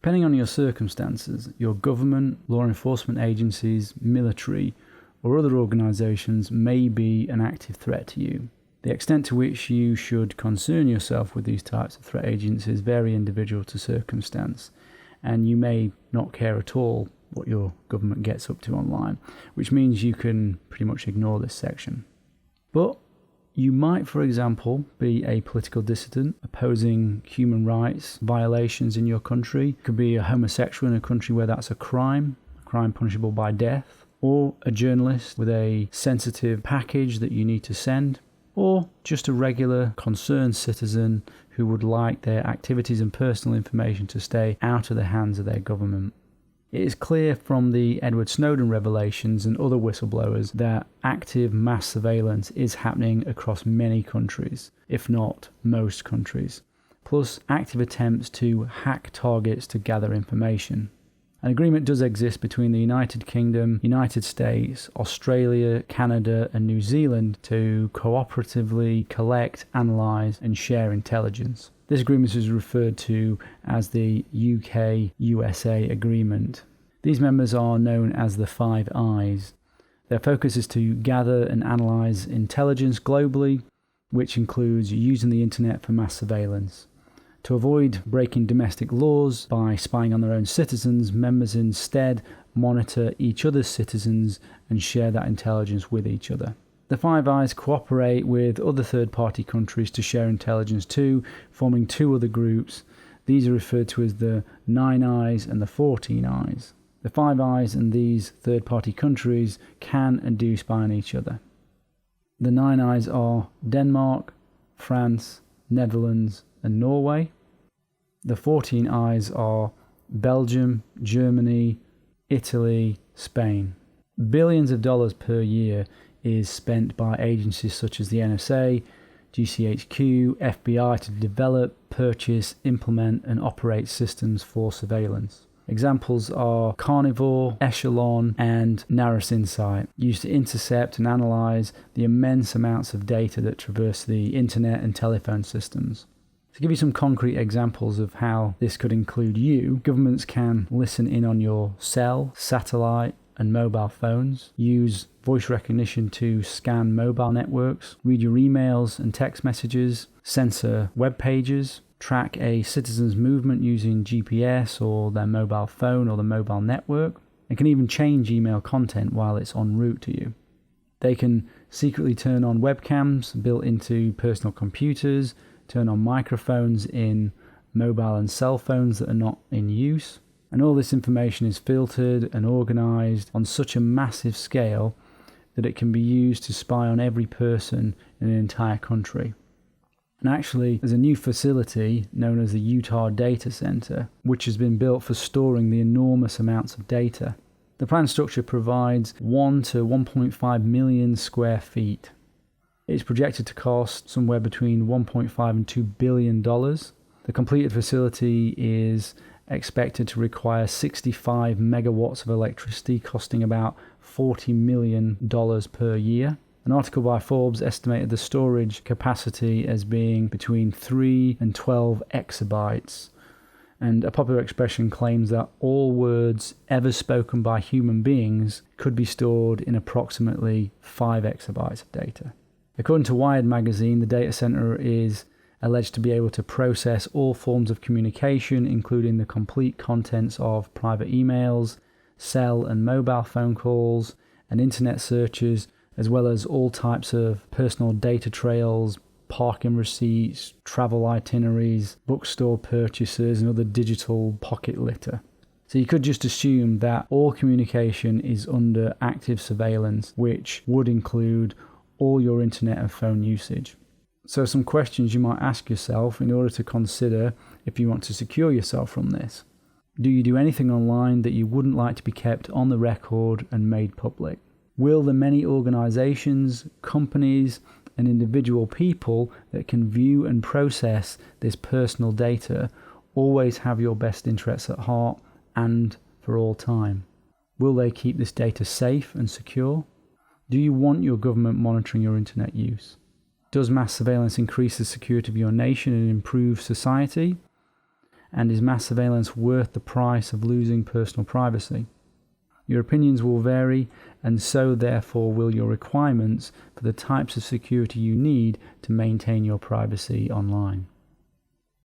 Depending on your circumstances, your government, law enforcement agencies, military, or other organisations may be an active threat to you. The extent to which you should concern yourself with these types of threat agencies vary individual to circumstance, and you may not care at all what your government gets up to online, which means you can pretty much ignore this section. But you might, for example, be a political dissident opposing human rights violations in your country. You could be a homosexual in a country where that's a crime punishable by death, or a journalist with a sensitive package that you need to send, or just a regular concerned citizen who would like their activities and personal information to stay out of the hands of their government. It is clear from the Edward Snowden revelations and other whistleblowers that active mass surveillance is happening across many countries, if not most countries, plus active attempts to hack targets to gather information. An agreement does exist between the United Kingdom, United States, Australia, Canada and New Zealand to cooperatively collect, analyse and share intelligence. This agreement is referred to as the UK-USA agreement. These members are known as the Five Eyes. Their focus is to gather and analyse intelligence globally, which includes using the internet for mass surveillance. To avoid breaking domestic laws by spying on their own citizens, members instead monitor each other's citizens and share that intelligence with each other. The Five Eyes cooperate with other third-party countries to share intelligence too, forming two other groups. These are referred to as the 9 Eyes and the 14 Eyes. The Five Eyes and these third-party countries can and do spy on each other. The 9 Eyes are Denmark, France, Netherlands and Norway. The 14 Eyes are Belgium, Germany, Italy, Spain. Billions of dollars per year is spent by agencies such as the NSA, GCHQ, FBI to develop, purchase, implement and operate systems for surveillance. Examples are Carnivore, Echelon and Narus Insight, used to intercept and analyse the immense amounts of data that traverse the internet and telephone systems. To give you some concrete examples of how this could include you, governments can listen in on your cell, satellite and mobile phones, use voice recognition to scan mobile networks, read your emails and text messages, censor web pages, track a citizen's movement using GPS or their mobile phone or the mobile network, and can even change email content while it's en route to you. They can secretly turn on webcams built into personal computers, turn on microphones in mobile and cell phones that are not in use, and all this information is filtered and organised on such a massive scale that it can be used to spy on every person in an entire country. And actually, there's a new facility known as the Utah Data Center, which has been built for storing the enormous amounts of data. The planned structure provides 1 to 1.5 million square feet. It's projected to cost somewhere between $1.5 and $2 billion. The completed facility is expected to require 65 megawatts of electricity, costing about $40 million per year. An article by Forbes estimated the storage capacity as being between 3 and 12 exabytes. And a popular expression claims that all words ever spoken by human beings could be stored in approximately 5 exabytes of data. According to Wired magazine, the data center is alleged to be able to process all forms of communication, including the complete contents of private emails, cell and mobile phone calls, and internet searches, as well as all types of personal data trails, parking receipts, travel itineraries, bookstore purchases, and other digital pocket litter. So you could just assume that all communication is under active surveillance, which would include all your internet and phone usage. So some questions you might ask yourself in order to consider if you want to secure yourself from this. Do you do anything online that you wouldn't like to be kept on the record and made public? Will the many organizations, companies, and individual people that can view and process this personal data always have your best interests at heart and for all time? Will they keep this data safe and secure? Do you want your government monitoring your internet use? Does mass surveillance increase the security of your nation and improve society? And is mass surveillance worth the price of losing personal privacy? Your opinions will vary, and so therefore will your requirements for the types of security you need to maintain your privacy online.